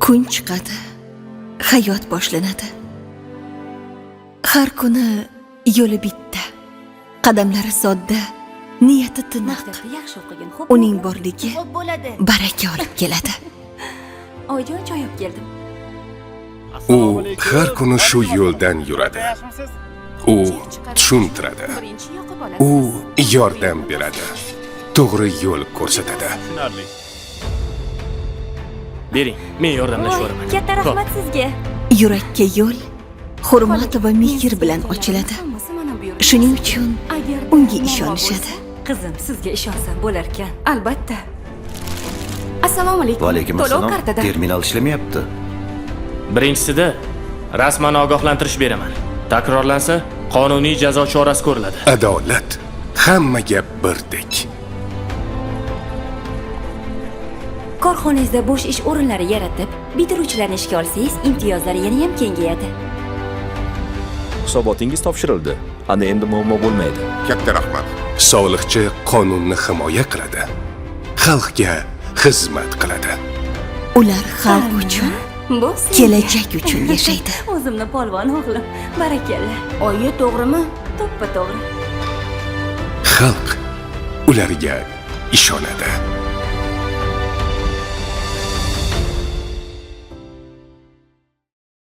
Kun chiqadi, hayot boshlanadi. Har kuni yo'li bitta, qadamlari sodda, niyati tiniq. Yaxshi o'qigin. Uning borligi Xo'p bo'ladi. baraka olib keladi. Oyijon, choy olib keldim. U har kuni shu yo'ldan yuradi. U tushuntiradi. Birinchi yoqib olasiz. U yordam beradi. To'g'ri yo'l ko'rsatadi. Bering, men yordamlashaveraman. Katta rahmat sizga. Yurakka yo'l hurmat va mehr bilan ochiladi. Hammasi mana bu yerda. Shuning uchun Agar unga muammo ishonishadi. bo'lsa, Qizim, sizga ishonsam bo'lar ekan. Albatta. Assalomu alaykum. Va alaykum To'lov assalom. kartada. Terminal ishlamayapti. Birinchisida rasman ogohlantirish beraman. Takrorlansa, qonuniy jazo chorasi ko'riladi. Adolat hammaga birdek. Korxonangizda bo'sh ish o'rinlari yaratib, bitiruvchilarni ishga olsangiz, imtiyozlari yana ham kengayadi. Hisobotingiz topshirildi. Ana endi muammo bo'lmaydi. Katta rahmat. Soliqchi qonunni himoya qiladi. Xalqga xizmat qiladi. Ular xalq uchun, Bu sizga. kelajak uchun yashaydi. O'zimni polvon o'g'lim. Barakalla. Oyi, to'g'rimi? To'ppa to'g'ri. Xalq ularga ishonadi.